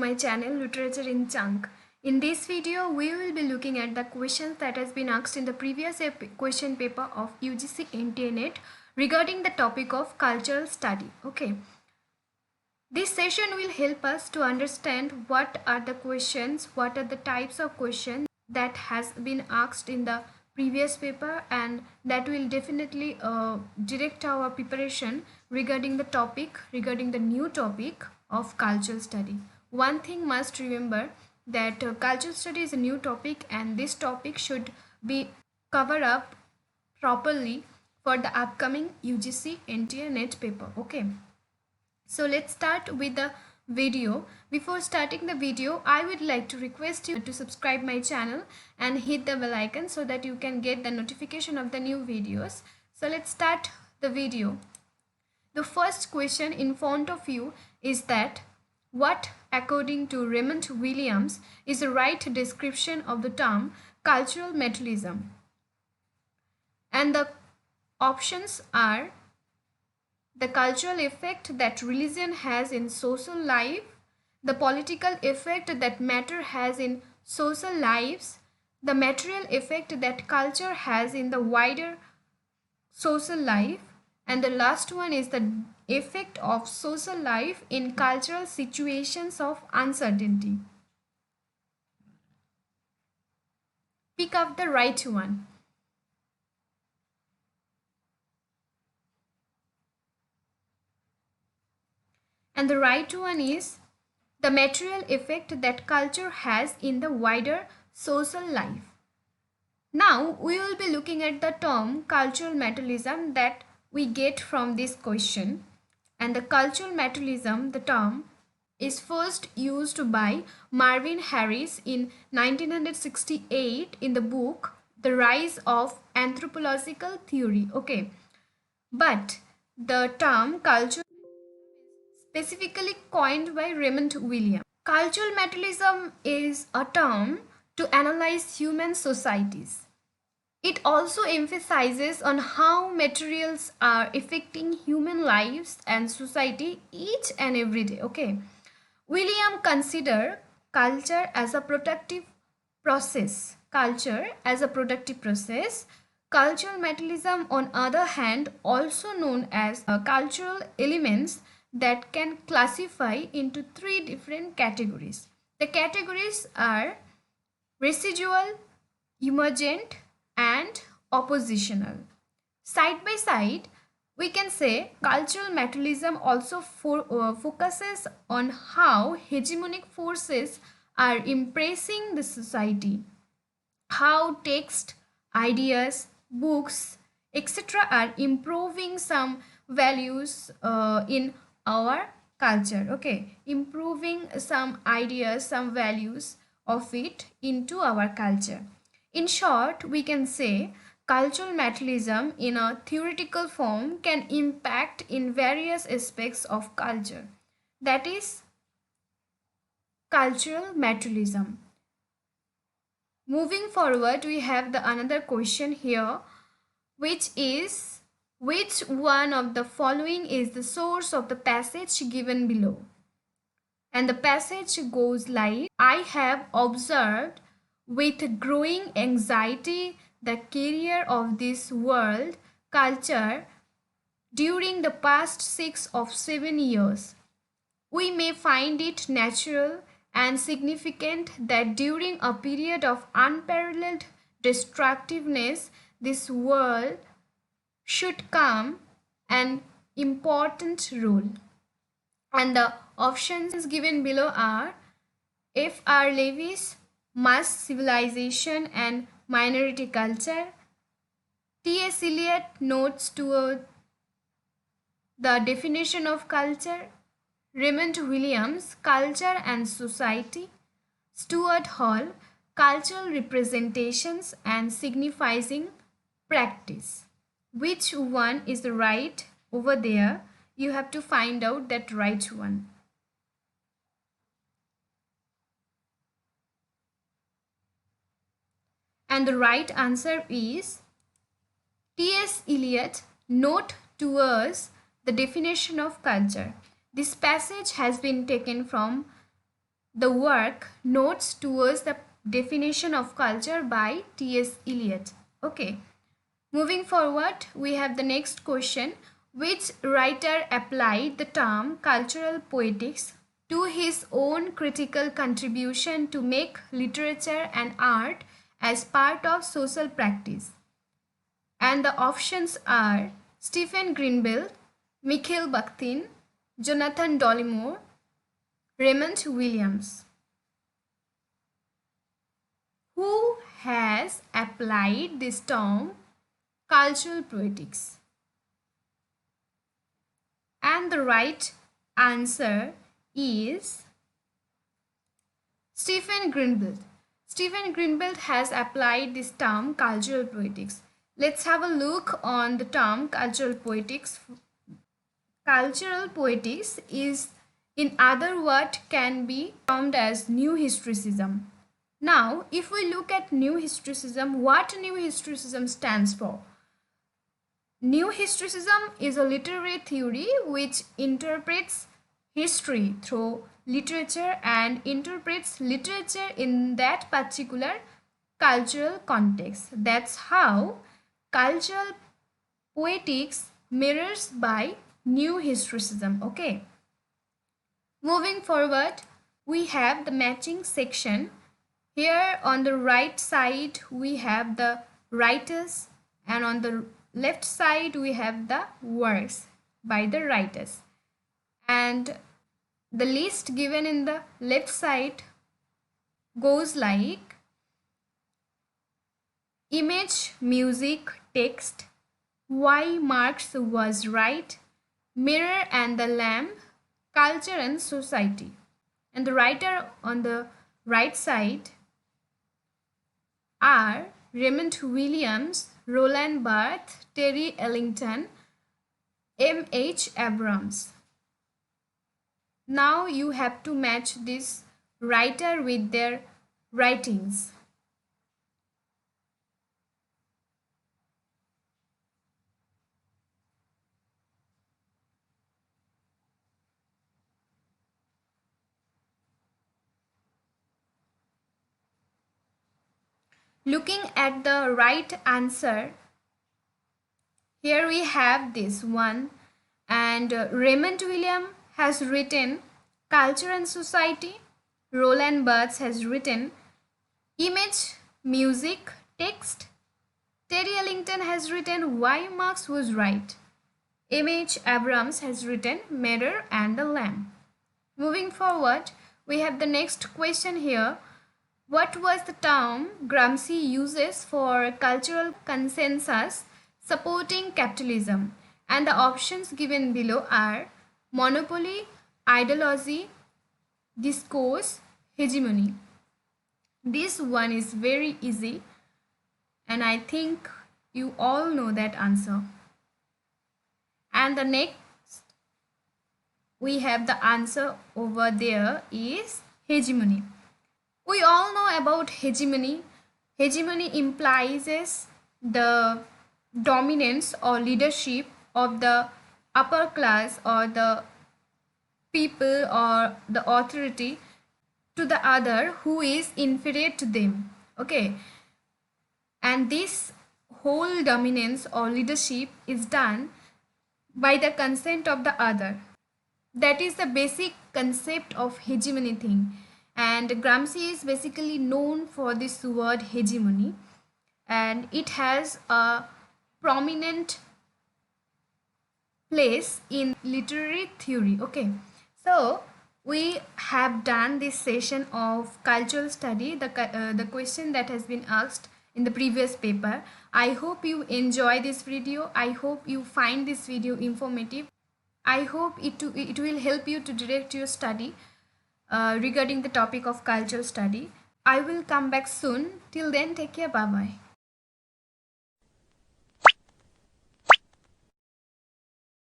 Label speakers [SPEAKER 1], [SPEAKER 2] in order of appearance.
[SPEAKER 1] my channel Literature in Chunk. In this video, we will be looking at the questions that has been asked in the previous question paper of UGC NTA regarding the topic of cultural study. Okay. This session will help us to understand what are the questions, what are the types of questions that has been asked in the previous paper, and that will definitely direct our preparation regarding the new topic of cultural study. One thing must remember that cultural study is a new topic, and this topic should be covered up properly for the upcoming UGC NTA NET paper. Okay. So let's start with the video. Before starting the video, I would like to request you to subscribe my channel and hit the bell icon so that you can get the notification of the new videos. So let's start the video. The first question in front of you is that what, according to Raymond Williams, is the right description of the term cultural materialism? And the options are the cultural effect that religion has in social life, the political effect that matter has in social lives, the material effect that culture has in the wider social life, and the last one is the effect of social life in cultural situations of uncertainty. Pick up the right one. And the right one is the material effect that culture has in the wider social life. Now we will be looking at the term cultural materialism that we get from this question. And the cultural materialism, the term, is first used by Marvin Harris in 1968 in the book The Rise of Anthropological Theory. Okay, but the term cultural specifically coined by Raymond Williams. Cultural materialism is a term to analyze human societies. It also emphasizes on how materials are affecting human lives and society each and every day. Okay, William consider culture as a productive process. Cultural materialism, on other hand, also known as cultural elements that can classify into three different categories. The categories are residual, emergent, and oppositional. Side by side, we can say cultural materialism also focuses on how hegemonic forces are impressing the society, how text, ideas, books, etc. are improving some values in our culture. Okay, improving some ideas, some values of it into our culture. In short, we can say cultural materialism in a theoretical form can impact in various aspects of culture. That is cultural materialism. Moving forward, we have the another question here, which is which one of the following is the source of the passage given below? And the passage goes like, I have observed with growing anxiety the career of this world culture during the past 6 or 7 years. We may find it natural and significant that during a period of unparalleled destructiveness, this world should come an important role. And the options given below are F.R. Leavis, Mass Civilization and Minority Culture, T.S. Eliot, Notes to the Definition of Culture, Raymond Williams, Culture and Society, Stuart Hall, Cultural Representations and Signifying Practice. Which one is the right over there? You have to find out that right one. And the right answer is T.S. Eliot, Note Towards the Definition of Culture. This passage has been taken from the work Notes Towards the Definition of Culture by T.S. Eliot. Okay. Moving forward, we have the next question. Which writer applied the term cultural poetics to his own critical contribution to make literature and art as part of social practice? And the options are Stephen Greenbelt, Mikhail Bakhtin, Jonathan Dollimore, Raymond Williams. Who has applied this term cultural poetics? And the right answer is Stephen Greenbelt. Stephen Greenbelt has applied this term cultural poetics. Let's have a look on the term cultural poetics. Cultural poetics is, in other words, can be termed as new historicism. Now, if we look at new historicism, what new historicism stands for? New historicism is a literary theory which interprets history through literature and interprets literature in that particular cultural context. That's how cultural poetics mirrors by new historicism. Okay. Moving forward, we have the matching section. Here on the right side, we have the writers, and on the left side, we have the works by the writers. And the list given in the left side goes like image, music, text, why Marx was right, mirror and the lamp, culture and society. And the writer on the right side are Raymond Williams, Roland Barthes, Terry Ellington, M.H. Abrams. Now you have to match this writer with their writings. Looking at the right answer, here we have this one, and Raymond Williams has written Culture and Society, Roland Barthes has written Image, Music, Text, Terry Ellington has written Why Marx Was Right, M.H. Abrams has written Mirror and the Lamp. Moving forward, we have the next question here. What was the term Gramsci uses for cultural consensus supporting capitalism? And the options given below are monopoly, ideology, discourse, hegemony. This one is very easy, and I think you all know that answer. And the next, we have the answer over there is hegemony. We all know about hegemony. Hegemony implies the dominance or leadership of the upper class or the people or the authority to the other who is inferior to them. Okay. And this whole dominance or leadership is done by the consent of the other. That is the basic concept of hegemony thing. And Gramsci is basically known for this word hegemony, and it has a prominent place in literary theory. Okay, so we have done this session of cultural study, the question that has been asked in the previous paper. I hope you enjoy this video. I hope you find this video informative. I hope it will help you to direct your study regarding the topic of cultural study. I will come back soon. Till then, take care. Bye bye.